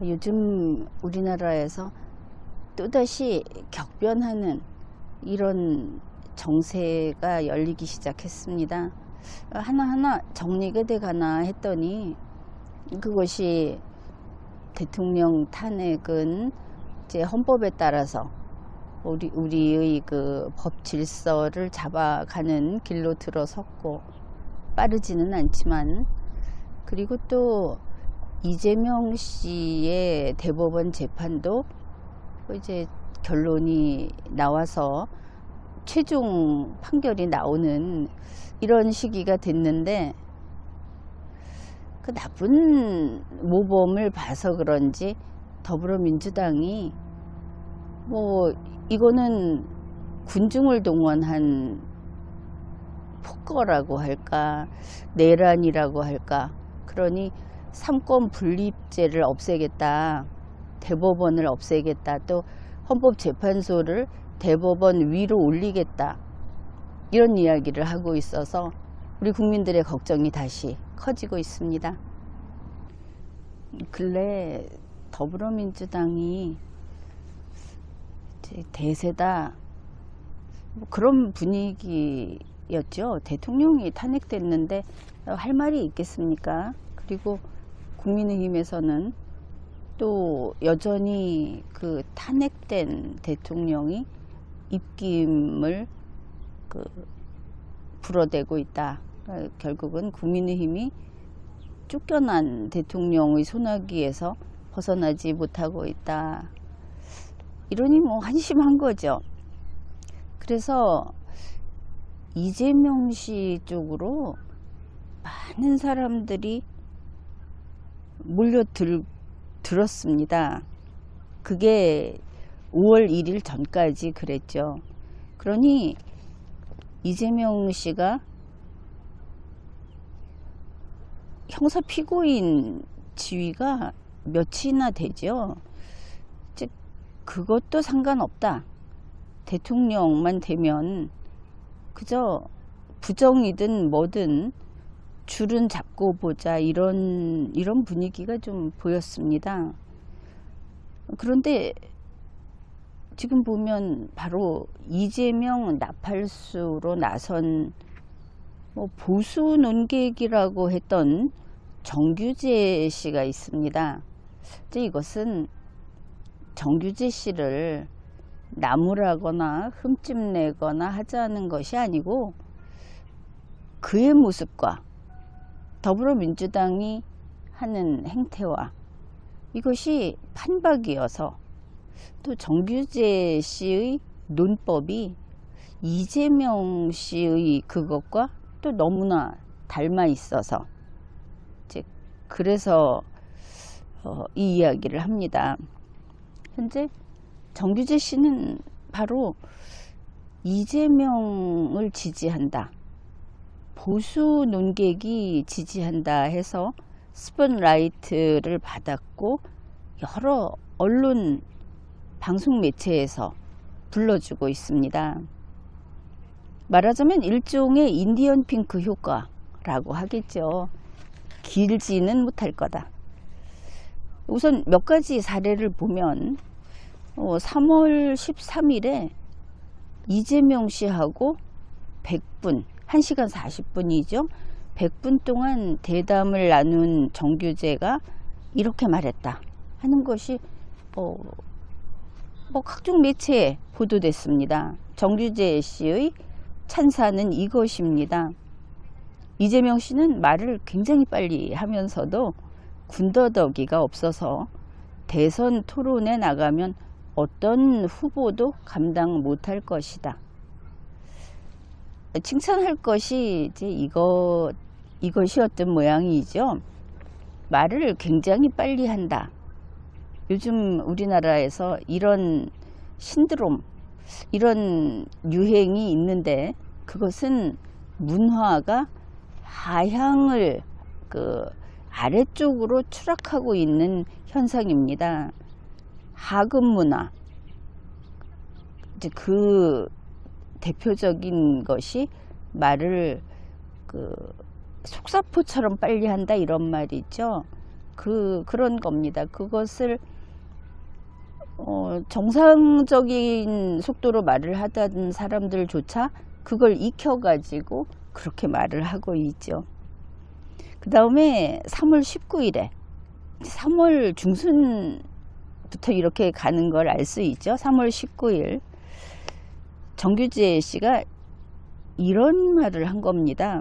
요즘 우리나라에서 또다시 격변하는 이런 정세가 열리기 시작했습니다. 하나하나 정리가 돼 가나 했더니 그것이 대통령 탄핵은 이제 헌법에 따라서 우리의 그 법 질서를 잡아가는 길로 들어섰고, 빠르지는 않지만, 그리고 또 이재명 씨의 대법원 재판도 이제 결론이 나와서 최종 판결이 나오는 이런 시기가 됐는데, 그 나쁜 모범을 봐서 그런지 더불어민주당이 이거는 군중을 동원한 폭거라고 할까, 내란이라고 할까, 그러니 삼권 분립제를 없애겠다, 대법원을 없애겠다, 또 헌법재판소를 대법원 위로 올리겠다, 이런 이야기를 하고 있어서 우리 국민들의 걱정이 다시 커지고 있습니다. 근래 더불어민주당이 이제 대세다, 그런 분위기였죠. 대통령이 탄핵됐는데 할 말이 있겠습니까? 그리고 국민의힘에서는 또 여전히 그 탄핵된 대통령이 입김을 불어대고 있다. 결국은 국민의힘이 쫓겨난 대통령의 소나기에서 벗어나지 못하고 있다. 이러니 한심한 거죠. 그래서 이재명 씨 쪽으로 많은 사람들이 몰려들었습니다. 그게 5월 1일 전까지 그랬죠. 그러니 이재명 씨가 형사 피고인 지위가 몇이나 되죠. 즉 그것도 상관없다. 대통령만 되면 그저 부정이든 뭐든 줄은 잡고 보자, 이런 분위기가 좀 보였습니다. 그런데 지금 보면 바로 이재명 나팔수로 나선 보수 논객이라고 했던 정규재 씨가 있습니다. 이제 이것은 정규재 씨를 나무라거나 흠집내거나 하자는 것이 아니고, 그의 모습과 더불어민주당이 하는 행태와 이것이 판박이어서, 또 정규재 씨의 논법이 이재명 씨의 그것과 또 너무나 닮아 있어서 그래서 이 이야기를 합니다. 현재 정규재 씨는 바로 이재명을 지지한다, 보수 논객이 지지한다 해서 스폰라이트를 받았고 여러 언론 방송 매체에서 불러주고 있습니다. 말하자면 일종의 인디언 핑크 효과라고 하겠죠. 길지는 못할 거다. 우선 몇 가지 사례를 보면 3월 13일에 이재명 씨하고 100분, 1시간 40분이죠. 100분 동안 대담을 나눈 정규재가 이렇게 말했다 하는 것이 각종 매체에 보도됐습니다. 정규재 씨의 찬사는 이것입니다. 이재명 씨는 말을 굉장히 빨리 하면서도 군더더기가 없어서 대선 토론에 나가면 어떤 후보도 감당 못할 것이다. 칭찬할 것이 이제 이것이었던 모양이죠. 말을 굉장히 빨리 한다. 요즘 우리나라에서 이런 신드롬, 이런 유행이 있는데, 그것은 문화가 하향을 아래쪽으로 추락하고 있는 현상입니다. 하급 문화, 이제 그 대표적인 것이 말을 속사포처럼 빨리 한다, 이런 말이죠. 그런 겁니다. 그것을 정상적인 속도로 말을 하던 사람들조차 그걸 익혀가지고 그렇게 말을 하고 있죠. 그 다음에 3월 19일에 3월 중순부터 이렇게 가는 걸 알 수 있죠. 3월 19일 정규재 씨가 이런 말을 한 겁니다.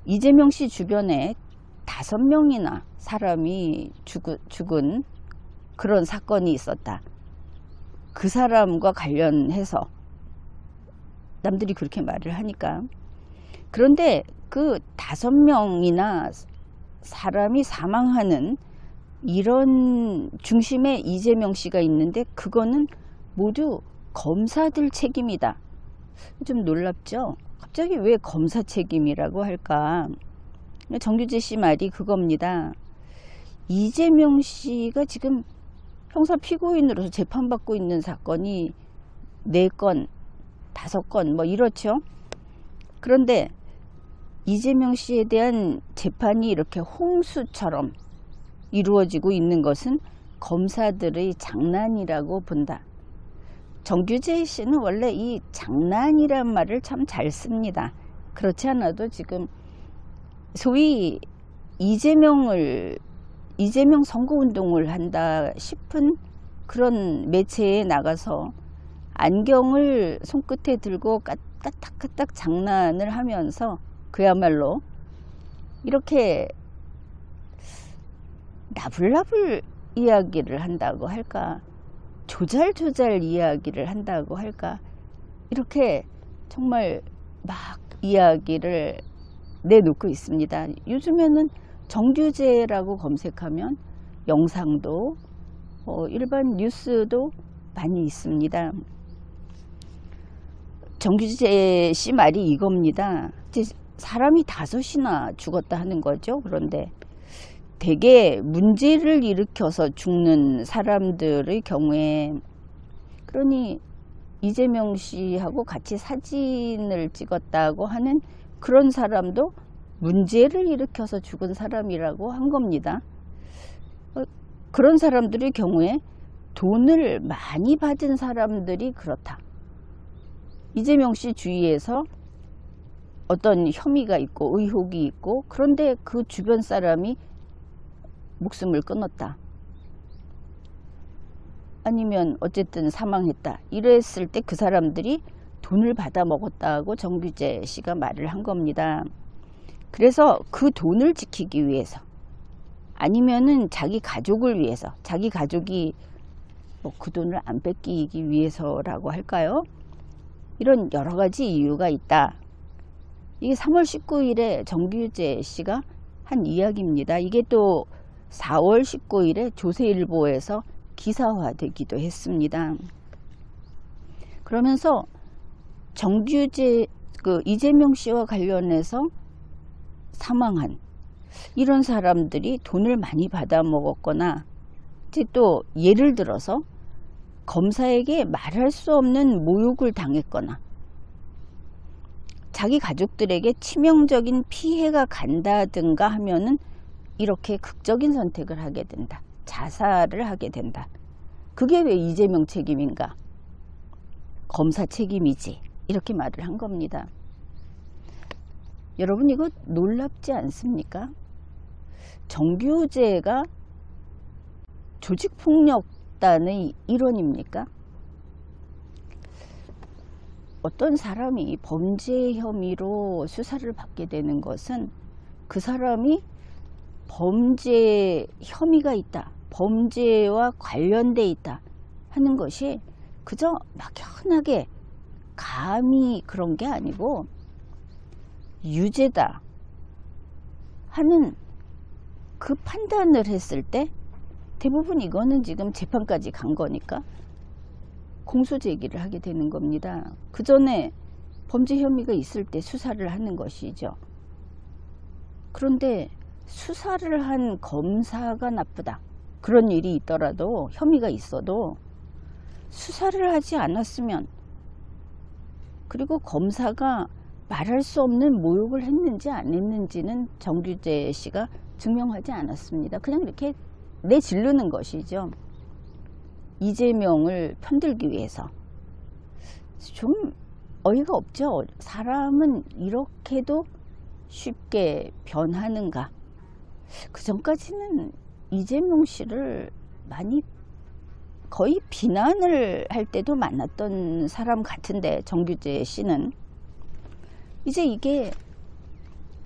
이재명 씨 주변에 5명이나 사람이 죽은 그런 사건이 있었다. 그 사람과 관련해서 남들이 그렇게 말을 하니까. 그런데 그 5명이나 사람이 사망하는 이런 중심에 이재명 씨가 있는데 그거는 모두 검사들 책임이다. 좀 놀랍죠? 갑자기 왜 검사 책임이라고 할까? 정규재 씨 말이 그겁니다. 이재명 씨가 지금 형사 피고인으로서 재판받고 있는 사건이 4건, 5건 뭐 이렇죠. 그런데 이재명 씨에 대한 재판이 이렇게 홍수처럼 이루어지고 있는 것은 검사들의 장난이라고 본다. 정규재 씨는 원래 이 장난이란 말을 참 잘 씁니다. 그렇지 않아도 지금 소위 이재명 선거운동을 한다 싶은 그런 매체에 나가서 안경을 손끝에 들고 까딱까딱 장난을 하면서 그야말로 이렇게 나불나불 이야기를 한다고 할까, 조잘조잘 이야기를 한다고 할까, 이렇게 정말 막 이야기를 내놓고 있습니다. 요즘에는 정규재라고 검색하면 영상도 일반 뉴스도 많이 있습니다. 정규재 씨 말이 이겁니다. 사람이 5이나 죽었다 하는 거죠. 그런데 대개 문제를 일으켜서 죽는 사람들의 경우에, 그러니 이재명 씨하고 같이 사진을 찍었다고 하는 그런 사람도 문제를 일으켜서 죽은 사람이라고 한 겁니다. 그런 사람들의 경우에 돈을 많이 받은 사람들이 그렇다. 이재명 씨 주위에서 어떤 혐의가 있고 의혹이 있고, 그런데 그 주변 사람이 목숨을 끊었다. 아니면 어쨌든 사망했다. 이랬을 때 그 사람들이 돈을 받아 먹었다고 정규재 씨가 말을 한 겁니다. 그래서 그 돈을 지키기 위해서, 아니면은 자기 가족을 위해서, 자기 가족이 뭐 그 돈을 안 뺏기기 위해서라고 할까요? 이런 여러 가지 이유가 있다. 이게 3월 19일에 정규재 씨가 한 이야기입니다. 이게 또 4월 19일에 조세일보에서 기사화되기도 했습니다. 그러면서 이재명 씨와 관련해서 사망한 이런 사람들이 돈을 많이 받아 먹었거나, 또 예를 들어서 검사에게 말할 수 없는 모욕을 당했거나, 자기 가족들에게 치명적인 피해가 간다든가 하면은 이렇게 극적인 선택을 하게 된다. 자살을 하게 된다. 그게 왜 이재명 책임인가? 검사 책임이지. 이렇게 말을 한 겁니다. 여러분, 이거 놀랍지 않습니까? 정규재가 조직폭력단의 일원입니까? 어떤 사람이 범죄 혐의로 수사를 받게 되는 것은 그 사람이 범죄 혐의가 있다, 범죄와 관련돼 있다 하는 것이 그저 막연하게 감히 그런 게 아니고 유죄다 하는 그 판단을 했을 때, 대부분 이거는 지금 재판까지 간 거니까 공소 제기를 하게 되는 겁니다. 그 전에 범죄 혐의가 있을 때 수사를 하는 것이죠. 그런데 수사를 한 검사가 나쁘다, 그런 일이 있더라도, 혐의가 있어도 수사를 하지 않았으면, 그리고 검사가 말할 수 없는 모욕을 했는지 안 했는지는 정규재 씨가 증명하지 않았습니다. 그냥 이렇게 내지르는 것이죠. 이재명을 편들기 위해서. 좀 어이가 없죠. 사람은 이렇게도 쉽게 변하는가. 그 전까지는 이재명 씨를 많이 거의 비난을 할 때도 많았던 사람 같은데, 정규재 씨는 이제 이게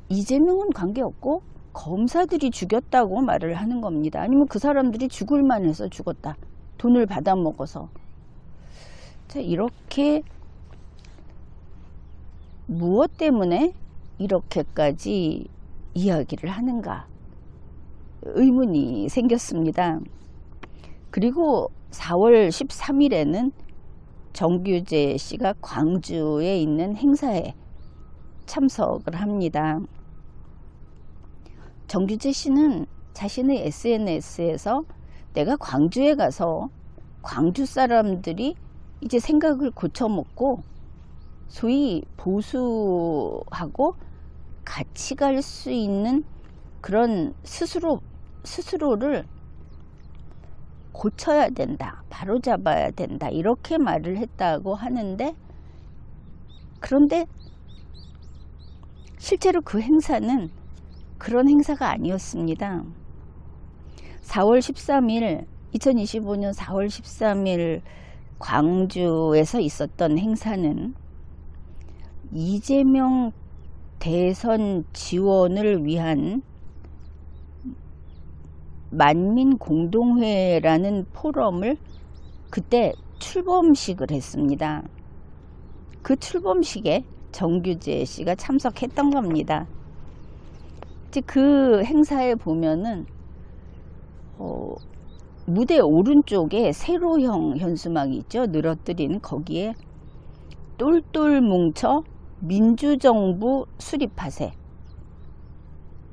이재명은 관계없고 검사들이 죽였다고 말을 하는 겁니다. 아니면 그 사람들이 죽을 만해서 죽었다. 돈을 받아 먹어서. 자, 이렇게 무엇 때문에 이렇게까지 이야기를 하는가 의문이 생겼습니다. 그리고 4월 13일에는 정규재 씨가 광주에 있는 행사에 참석을 합니다. 정규재 씨는 자신의 SNS에서 내가 광주에 가서 광주 사람들이 이제 생각을 고쳐먹고 소위 보수하고 같이 갈 수 있는 그런 스스로를 고쳐야 된다, 바로잡아야 된다, 이렇게 말을 했다고 하는데, 그런데 실제로 그 행사는 그런 행사가 아니었습니다. 2025년 4월 13일 광주에서 있었던 행사는 이재명 대선 지원을 위한 만민공동회라는 포럼을 그때 출범식을 했습니다. 그 출범식에 정규재 씨가 참석했던 겁니다. 그 행사에 보면은 무대 오른쪽에 세로형 현수막이 있죠. 늘어뜨린 거기에 똘똘 뭉쳐 민주정부 수립하세.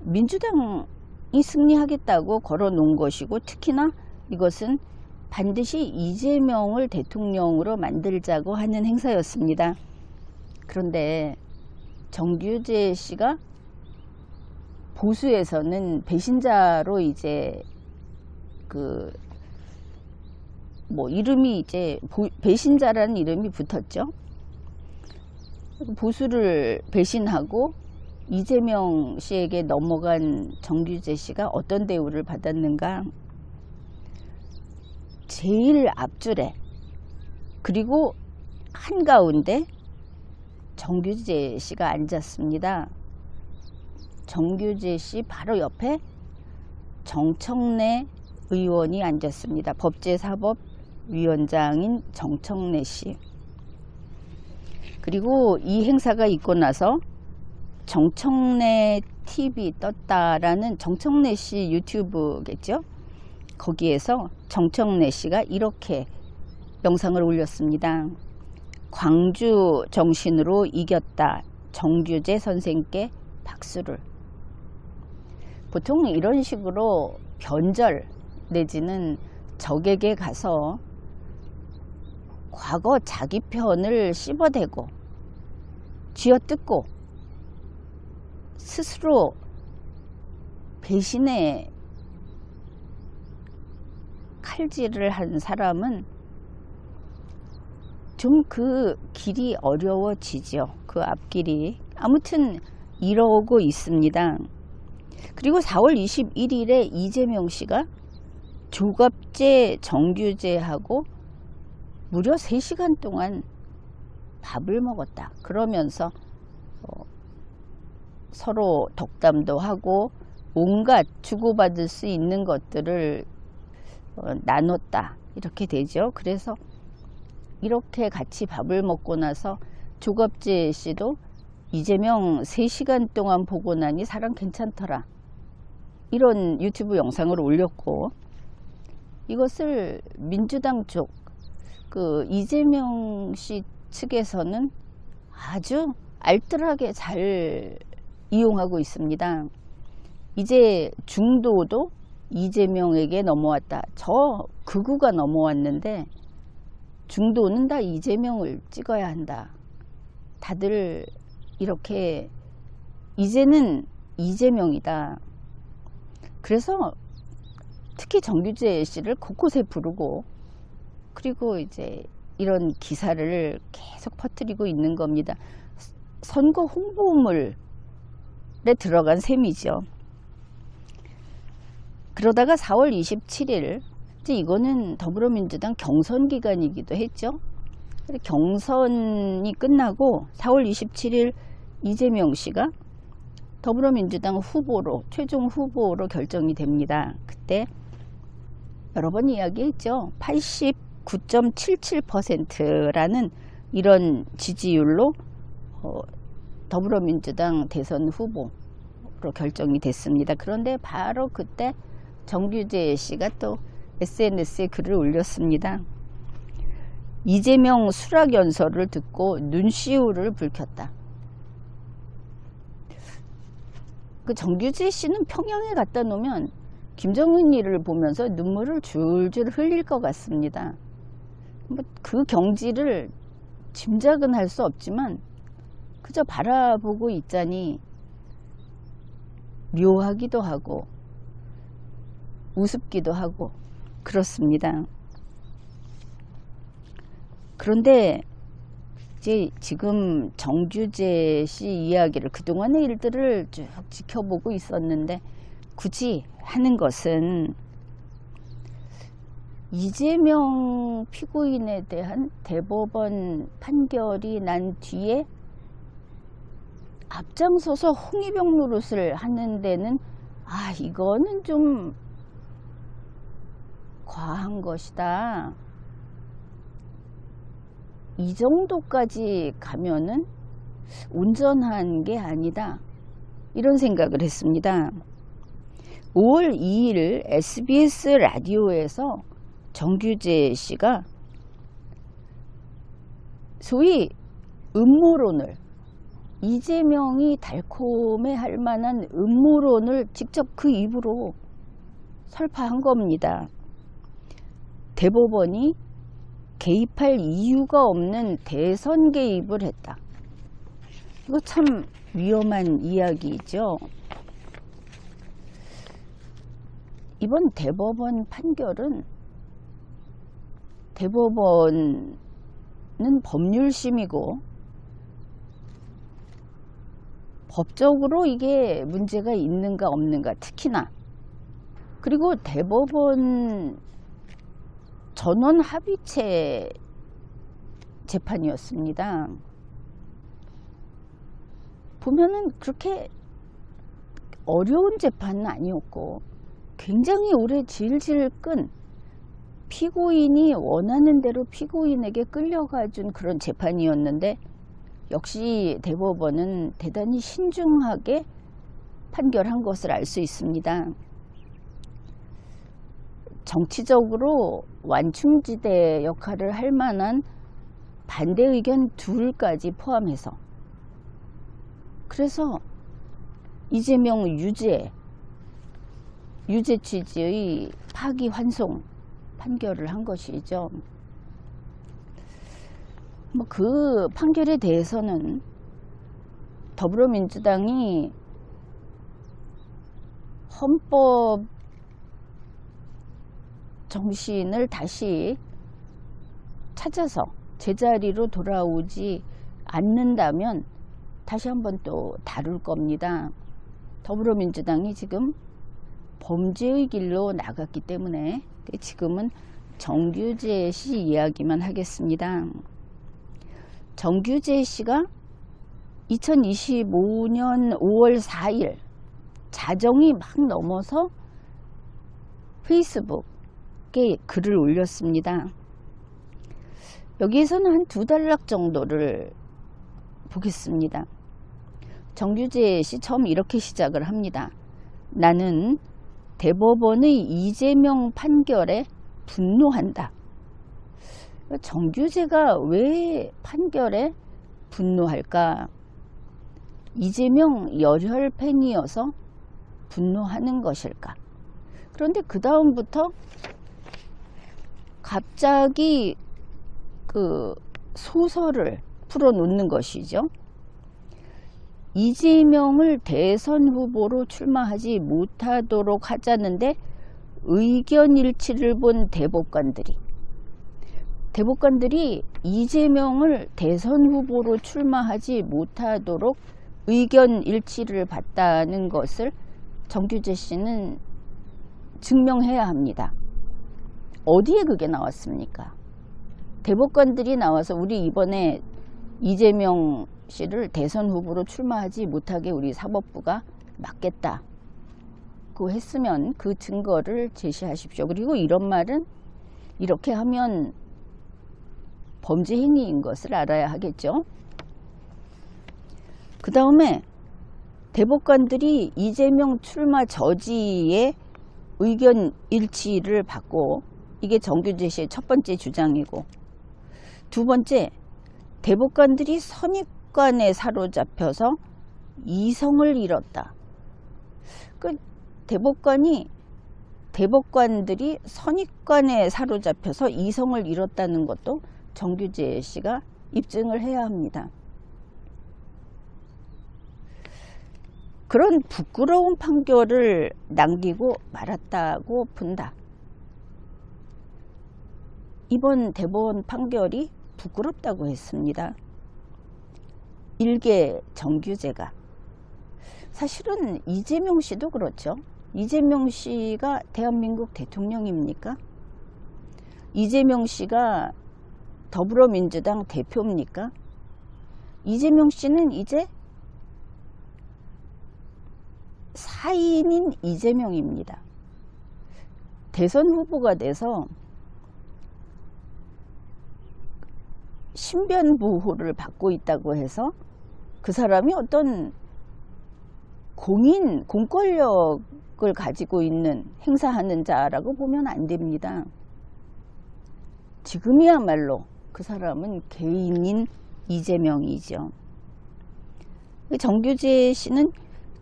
민주당이 승리하겠다고 걸어놓은 것이고, 특히나 이것은 반드시 이재명을 대통령으로 만들자고 하는 행사였습니다. 그런데 정규재 씨가 보수에서는 배신자로 이제 이름이 이제 배신자라는 이름이 붙었죠. 보수를 배신하고 이재명 씨에게 넘어간 정규재 씨가 어떤 대우를 받았는가. 제일 앞줄에, 그리고 한가운데 정규재 씨가 앉았습니다. 정규재 씨 바로 옆에 정청래 의원이 앉았습니다. 법제사법위원장인 정청래 씨. 그리고 이 행사가 있고 나서 정청래 TV 떴다라는 정청래 씨 유튜브겠죠. 거기에서 정청래 씨가 이렇게 영상을 올렸습니다. 광주 정신으로 이겼다. 정규재 선생께 박수를. 보통 이런 식으로 변절 내지는 적에게 가서 과거 자기 편을 씹어대고 쥐어뜯고 스스로 배신의 칼질을 한 사람은 좀 그 길이 어려워지죠. 그 앞길이. 아무튼 이러고 있습니다. 그리고 4월 21일에 이재명 씨가 조갑재, 정규재하고 무려 3시간 동안 밥을 먹었다. 그러면서 서로 덕담도 하고 온갖 주고받을 수 있는 것들을 나눴다. 이렇게 되죠. 그래서 이렇게 같이 밥을 먹고 나서 조갑재 씨도 이재명 3시간 동안 보고 나니 사람 괜찮더라. 이런 유튜브 영상을 올렸고, 이것을 민주당 쪽, 이재명 씨 측에서는 아주 알뜰하게 잘 이용하고 있습니다. 이제 중도도 이재명에게 넘어왔다. 저 극우가 넘어왔는데 중도는 다 이재명을 찍어야 한다. 다들 이렇게 이제는 이재명이다. 그래서 특히 정규재 씨를 곳곳에 부르고 그리고 이제 이런 기사를 계속 퍼뜨리고 있는 겁니다. 선거 홍보물에 들어간 셈이죠. 그러다가 4월 27일 이제 이거는 더불어민주당 경선 기간이기도 했죠. 경선이 끝나고 4월 27일 이재명 씨가 더불어민주당 후보로 최종 후보로 결정이 됩니다. 그때 여러 번 이야기했죠. 89.77%라는 이런 지지율로 더불어민주당 대선 후보로 결정이 됐습니다. 그런데 바로 그때 정규재 씨가 또 SNS에 글을 올렸습니다. 이재명 수락 연설을 듣고 눈시울을 붉혔다. 그 정규재 씨는 평양에 갖다 놓으면 김정은 일을 보면서 눈물을 줄줄 흘릴 것 같습니다. 그 경지를 짐작은 할 수 없지만 그저 바라보고 있자니 묘하기도 하고 우습기도 하고 그렇습니다. 그런데 이제 지금 정규재 씨 이야기를 그동안의 일들을 쭉 지켜보고 있었는데 굳이 하는 것은 이재명 피고인에 대한 대법원 판결이 난 뒤에 앞장서서 홍위병 노릇을 하는 데는 이거는 좀 과한 것이다. 이 정도까지 가면은 온전한 게 아니다. 이런 생각을 했습니다. 5월 2일 SBS 라디오에서 정규재 씨가 소위 음모론을 이재명이 달콤해할 만한 음모론을 직접 그 입으로 설파한 겁니다. 대법원이 개입할 이유가 없는 대선 개입을 했다. 이거 참 위험한 이야기죠. 이번 대법원 판결은 대법원은 법률심이고 법적으로 이게 문제가 있는가 없는가 특히나 그리고 대법원 전원 합의체 재판이었습니다. 보면은 그렇게 어려운 재판은 아니었고 굉장히 오래 질질 끈 피고인이 원하는 대로 피고인에게 끌려가 준 그런 재판이었는데 역시 대법원은 대단히 신중하게 판결한 것을 알 수 있습니다. 정치적으로 완충지대 역할을 할 만한 반대 의견 둘까지 포함해서 그래서 이재명 유죄 취지의 파기환송 판결을 한 것이죠. 그 판결에 대해서는 더불어민주당이 헌법 정신을 다시 찾아서 제자리로 돌아오지 않는다면 다시 한번 또 다룰 겁니다. 더불어민주당이 지금 범죄의 길로 나갔기 때문에 지금은 정규재 씨 이야기만 하겠습니다. 정규재 씨가 2025년 5월 4일 자정이 막 넘어서 페이스북에 글을 올렸습니다. 여기에서는 한 2단락 정도를 보겠습니다. 정규재 씨 처음 이렇게 시작을 합니다. 나는 대법원의 이재명 판결에 분노한다. 정규재가 왜 판결에 분노할까? 이재명 열혈 팬이어서 분노하는 것일까? 그런데 그 다음부터 갑자기 그 소설을 풀어놓는 것이죠. 이재명을 대선 후보로 출마하지 못하도록 하자는데 의견 일치를 본 대법관들이 이재명을 대선 후보로 출마하지 못하도록 의견 일치를 봤다는 것을 정규재 씨는 증명해야 합니다. 어디에 그게 나왔습니까? 대법관들이 나와서 우리 이번에 이재명 씨를 대선 후보로 출마하지 못하게 우리 사법부가 막겠다. 그거 했으면 그 증거를 제시하십시오. 그리고 이런 말은 이렇게 하면 범죄 행위인 것을 알아야 하겠죠. 그 다음에 대법관들이 이재명 출마 저지의 의견 일치를 받고, 이게 정규재 씨의 첫 번째 주장이고, 두 번째, 대법관들이 선입관에 사로잡혀서 이성을 잃었다. 그 대법관들이 선입관에 사로잡혀서 이성을 잃었다는 것도 정규재 씨가 입증을 해야 합니다. 그런 부끄러운 판결을 남기고 말았다고 본다. 이번 대법원 판결이 부끄럽다고 했습니다. 일개 정규재가. 사실은 이재명 씨도 그렇죠. 이재명 씨가 대한민국 대통령입니까? 이재명 씨가 더불어민주당 대표입니까? 이재명 씨는 이제 사인인 이재명입니다. 대선 후보가 돼서 신변보호를 받고 있다고 해서 그 사람이 어떤 공권력을 가지고 있는, 행사하는 자라고 보면 안 됩니다. 지금이야말로 그 사람은 개인인 이재명이죠. 정규재 씨는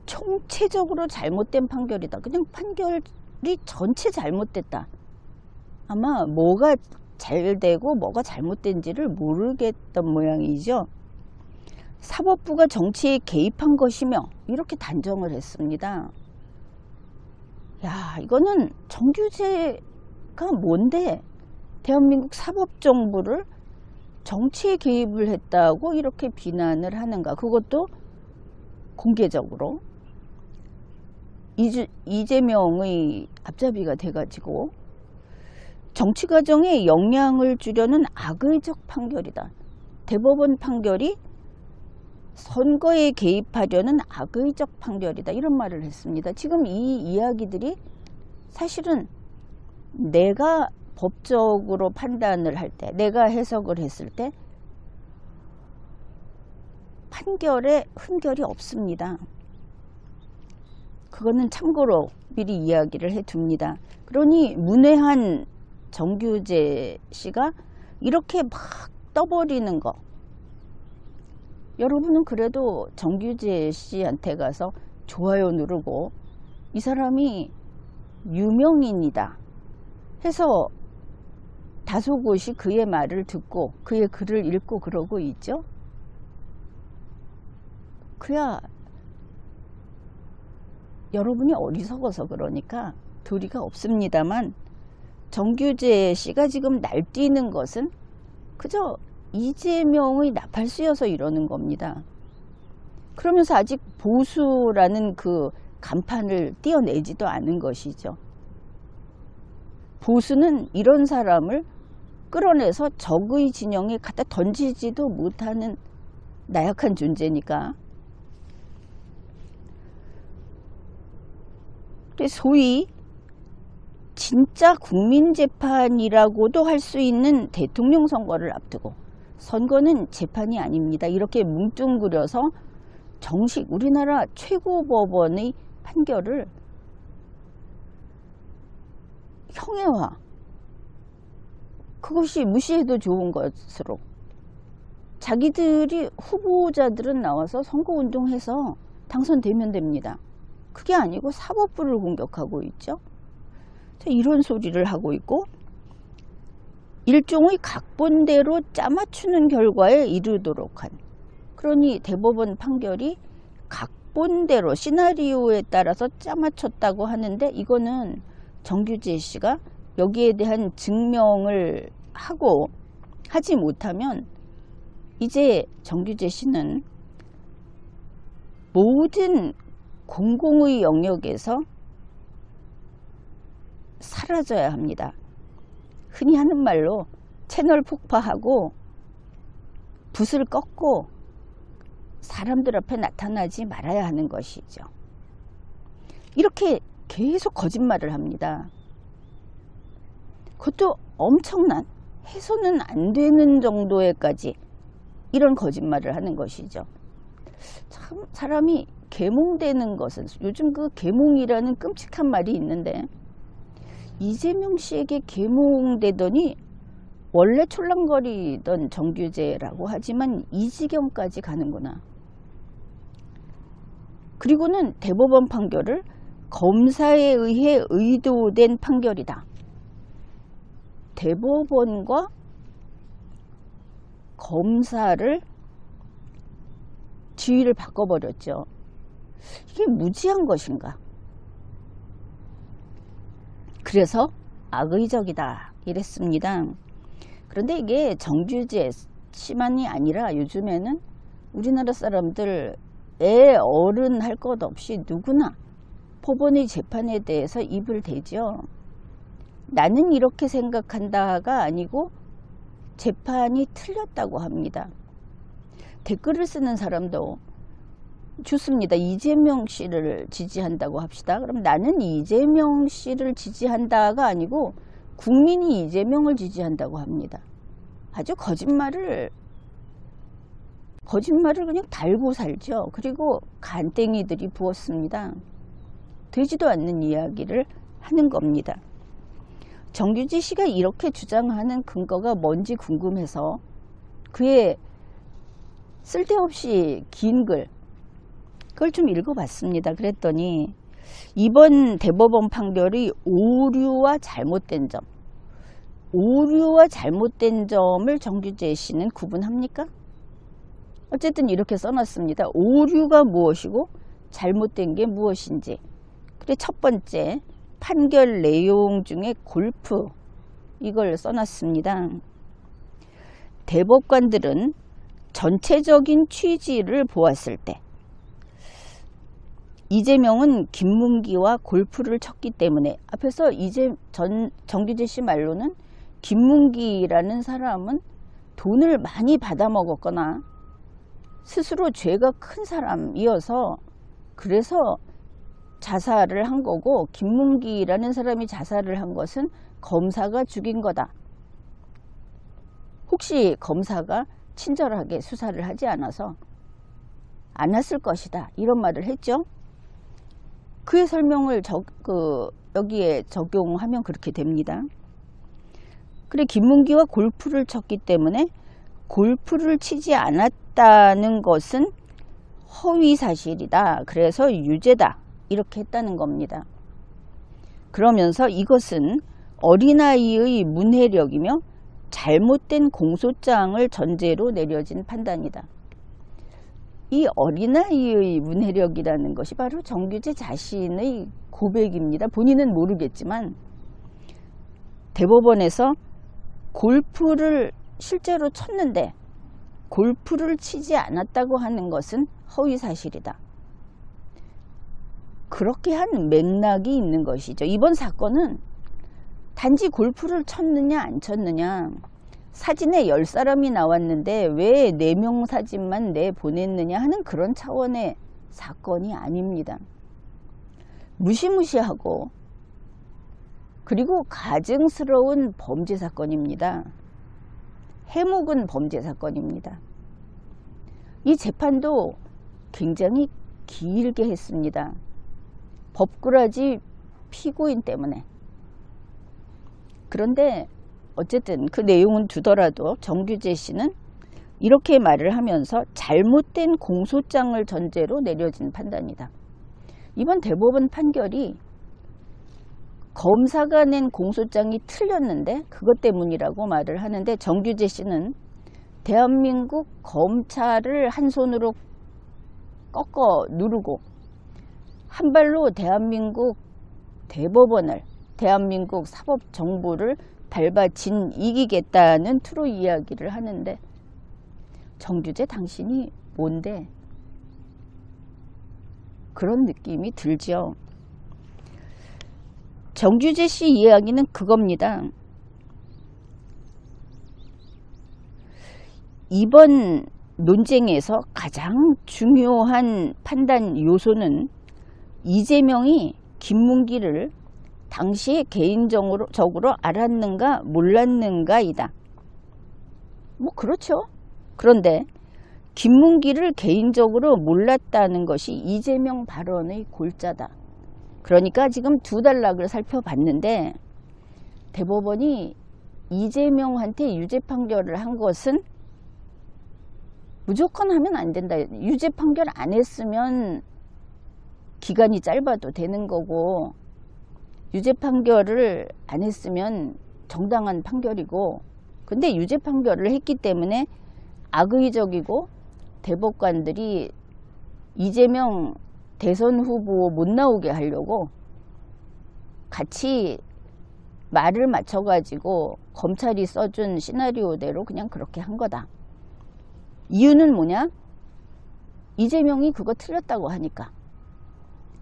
총체적으로 잘못된 판결이다. 그냥 판결이 전체 잘못됐다. 아마 뭐가 잘 되고 뭐가 잘못된지를 모르겠던 모양이죠. 사법부가 정치에 개입한 것이며 이렇게 단정을 했습니다. 야, 이거는 정규재가 뭔데 대한민국 사법정부를 정치에 개입을 했다고 이렇게 비난을 하는가. 그것도 공개적으로. 이재명의 앞잡이가 돼가지고 정치 과정에 영향을 주려는 악의적 판결이다. 대법원 판결이 선거에 개입하려는 악의적 판결이다. 이런 말을 했습니다. 지금 이 이야기들이 사실은 내가 법적으로 판단을 할 때, 내가 해석을 했을 때 판결에 흠결이 없습니다. 그거는 참고로 미리 이야기를 해둡니다. 그러니 문외한 정규재 씨가 이렇게 막 떠버리는 거, 여러분은 그래도 정규재 씨한테 가서 좋아요 누르고 이 사람이 유명인이다 해서 다소곳이 그의 말을 듣고 그의 글을 읽고 그러고 있죠. 그야 여러분이 어리석어서 그러니까 도리가 없습니다만, 정규재 씨가 지금 날뛰는 것은 그저 이재명의 나팔수여서 이러는 겁니다. 그러면서 아직 보수라는 그 간판을 띄어내지도 않은 것이죠. 보수는 이런 사람을 끌어내서 적의 진영에 갖다 던지지도 못하는 나약한 존재니까. 소위 진짜 국민재판이라고도 할 수 있는 대통령 선거를 앞두고, 선거는 재판이 아닙니다. 이렇게 뭉뚱그려서 정식 우리나라 최고법원의 판결을 형해화, 그것이 무시해도 좋은 것으로, 자기들이 후보자들은 나와서 선거운동해서 당선되면 됩니다. 그게 아니고 사법부를 공격하고 있죠. 이런 소리를 하고 있고, 일종의 각본대로 짜맞추는 결과에 이르도록 한, 그러니 대법원 판결이 각본대로 시나리오에 따라서 짜맞췄다고 하는데, 이거는 정규재 씨가 여기에 대한 증명을 하지 못하면 이제 정규재 씨는 모든 공공의 영역에서 사라져야 합니다. 흔히 하는 말로 채널 폭파하고 붓을 꺾고 사람들 앞에 나타나지 말아야 하는 것이죠. 이렇게 계속 거짓말을 합니다. 그것도 엄청난, 해서는 안 되는 정도에까지 이런 거짓말을 하는 것이죠. 참 사람이 계몽되는 것은, 요즘 그 계몽이라는 끔찍한 말이 있는데, 이재명 씨에게 계몽되더니 원래 촐랑거리던 정규재라고 하지만 이 지경까지 가는구나. 그리고는 대법원 판결을 검사에 의해 의도된 판결이다. 대법원과 검사를 지위를 바꿔버렸죠. 이게 무지한 것인가? 그래서 악의적이다 이랬습니다. 그런데 이게 정규재 씨만이 아니라 요즘에는 우리나라 사람들 애 어른 할 것 없이 누구나 법원의 재판에 대해서 입을 대죠. 나는 이렇게 생각한다가 아니고 재판이 틀렸다고 합니다. 댓글을 쓰는 사람도 좋습니다. 이재명 씨를 지지한다고 합시다. 그럼 나는 이재명 씨를 지지한다가 아니고 국민이 이재명을 지지한다고 합니다. 아주 거짓말을 그냥 달고 살죠. 그리고 간땡이들이 부었습니다. 되지도 않는 이야기를 하는 겁니다. 정규재 씨가 이렇게 주장하는 근거가 뭔지 궁금해서 그의 쓸데없이 긴 글, 그걸 좀 읽어봤습니다. 그랬더니 이번 대법원 판결이 오류와 잘못된 점을 정규재 씨는 구분합니까? 어쨌든 이렇게 써놨습니다. 오류가 무엇이고 잘못된 게 무엇인지. 그래, 첫 번째 판결 내용 중에 골프, 이걸 써놨습니다. 대법관들은 전체적인 취지를 보았을 때 이재명은 김문기와 골프를 쳤기 때문에, 앞에서 정규재 씨 말로는 김문기라는 사람은 돈을 많이 받아먹었거나 스스로 죄가 큰 사람이어서 그래서 자살을 한 거고, 김문기라는 사람이 자살을 한 것은 검사가 죽인 거다. 혹시 검사가 친절하게 수사를 하지 않았을 것이다, 이런 말을 했죠. 그의 설명을 여기에 적용하면 그렇게 됩니다. 그래, 김문기와 골프를 쳤기 때문에 골프를 치지 않았다는 것은 허위 사실이다. 그래서 유죄다. 이렇게 했다는 겁니다. 그러면서 이것은 어린아이의 문해력이며 잘못된 공소장을 전제로 내려진 판단이다. 이 어린아이의 문해력이라는 것이 바로 정규재 자신의 고백입니다. 본인은 모르겠지만 대법원에서 골프를 실제로 쳤는데 골프를 치지 않았다고 하는 것은 허위 사실이다. 그렇게 한 맥락이 있는 것이죠. 이번 사건은 단지 골프를 쳤느냐 안 쳤느냐, 사진에 10사람이 나왔는데 왜 4명 사진만 내보냈느냐 하는 그런 차원의 사건이 아닙니다. 무시무시하고 그리고 가증스러운 범죄 사건입니다. 해묵은 범죄 사건입니다. 이 재판도 굉장히 길게 했습니다. 법꾸라지 피고인 때문에. 그런데 어쨌든 그 내용은 두더라도 정규재 씨는 이렇게 말을 하면서 잘못된 공소장을 전제로 내려진 판단이다. 이번 대법원 판결이 검사가 낸 공소장이 틀렸는데 그것 때문이라고 말을 하는데, 정규재 씨는 대한민국 검찰을 한 손으로 꺾어 누르고 한 발로 대한민국 대법원을, 대한민국 사법정부를 밟아진 이기겠다는 투로 이야기를 하는데, 정규재 당신이 뭔데? 그런 느낌이 들죠. 정규재 씨 이야기는 그겁니다. 이번 논쟁에서 가장 중요한 판단 요소는 이재명이 김문기를 당시에 개인적으로 알았는가 몰랐는가이다. 뭐 그렇죠. 그런데 김문기를 개인적으로 몰랐다는 것이 이재명 발언의 골자다. 그러니까 지금 두 단락을 살펴봤는데, 대법원이 이재명한테 유죄 판결을 한 것은 무조건 하면 안 된다. 유죄 판결 안 했으면 기간이 짧아도 되는 거고, 유죄 판결을 안 했으면 정당한 판결이고, 근데 유죄 판결을 했기 때문에 악의적이고 대법관들이 이재명 대선 후보 못 나오게 하려고 같이 말을 맞춰가지고 검찰이 써준 시나리오대로 그냥 그렇게 한 거다. 이유는 뭐냐? 이재명이 그거 틀렸다고 하니까.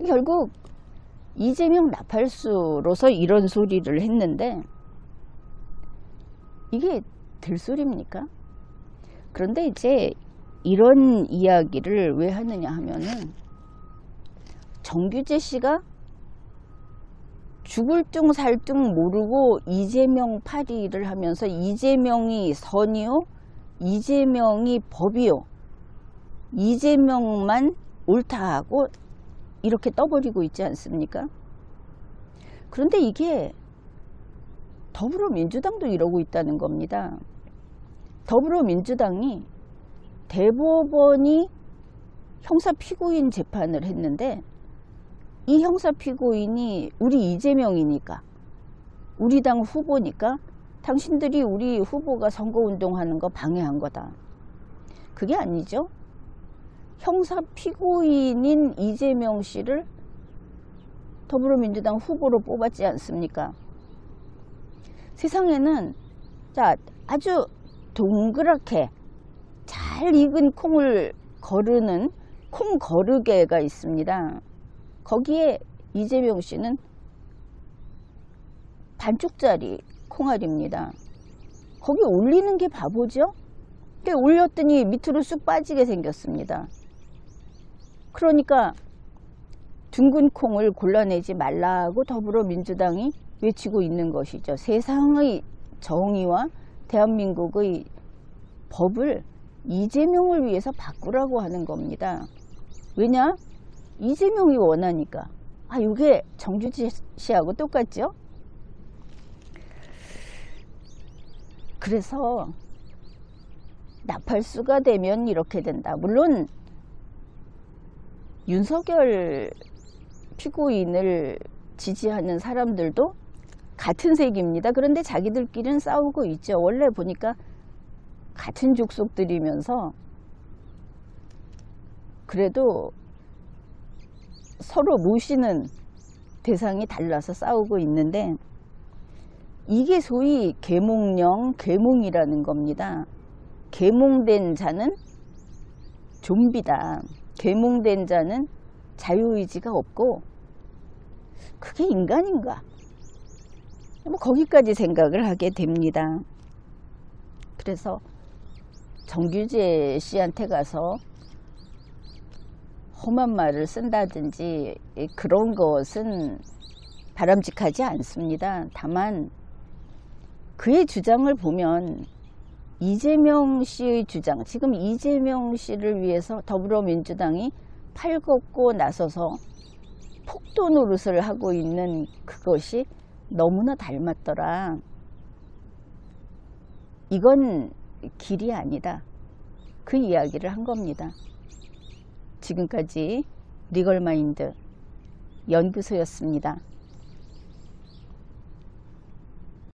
결국 이재명 나팔수로서 이런 소리를 했는데, 이게 될 소리입니까? 그런데 이제 이런 이야기를 왜 하느냐 하면은, 정규재 씨가 죽을 둥 살 둥 모르고 이재명 파리를 하면서 이재명이 선이요, 이재명이 법이요, 이재명만 옳다 하고 이렇게 떠버리고 있지 않습니까? 그런데 이게 더불어민주당도 이러고 있다는 겁니다. 더불어민주당이 대법원이 형사피고인 재판을 했는데, 이 형사피고인이 우리 이재명이니까, 우리 당 후보니까 당신들이 우리 후보가 선거운동하는 거 방해한 거다. 그게 아니죠. 형사피고인인 이재명 씨를 더불어민주당 후보로 뽑았지 않습니까? 세상에는 자, 아주 동그랗게 잘 익은 콩을 거르는 콩 거르개가 있습니다. 거기에 이재명 씨는 반쪽짜리 콩알입니다. 거기 올리는 게 바보죠? 근데 올렸더니 밑으로 쑥 빠지게 생겼습니다. 그러니까 둥근 콩을 골라내지 말라고 더불어민주당이 외치고 있는 것이죠. 세상의 정의와 대한민국의 법을 이재명을 위해서 바꾸라고 하는 겁니다. 왜냐? 이재명이 원하니까. 아, 이게 정규재 씨하고 똑같죠? 그래서 나팔수가 되면 이렇게 된다. 물론 윤석열 피고인을 지지하는 사람들도 같은 색입니다. 그런데 자기들끼리는 싸우고 있죠. 원래 보니까 같은 족속들이면서 그래도 서로 모시는 대상이 달라서 싸우고 있는데, 이게 소위 계몽령, 계몽이라는 겁니다. 계몽된 자는 좀비다. 계몽된 자는 자유의지가 없고, 그게 인간인가? 뭐 거기까지 생각을 하게 됩니다. 그래서 정규재 씨한테 가서 험한 말을 쓴다든지 그런 것은 바람직하지 않습니다. 다만 그의 주장을 보면 이재명 씨의 주장, 지금 이재명 씨를 위해서 더불어민주당이 팔 걷고 나서서 폭도 노릇을 하고 있는 그것이 너무나 닮았더라. 이건 길이 아니다. 그 이야기를 한 겁니다. 지금까지 리걸마인드 연구소였습니다.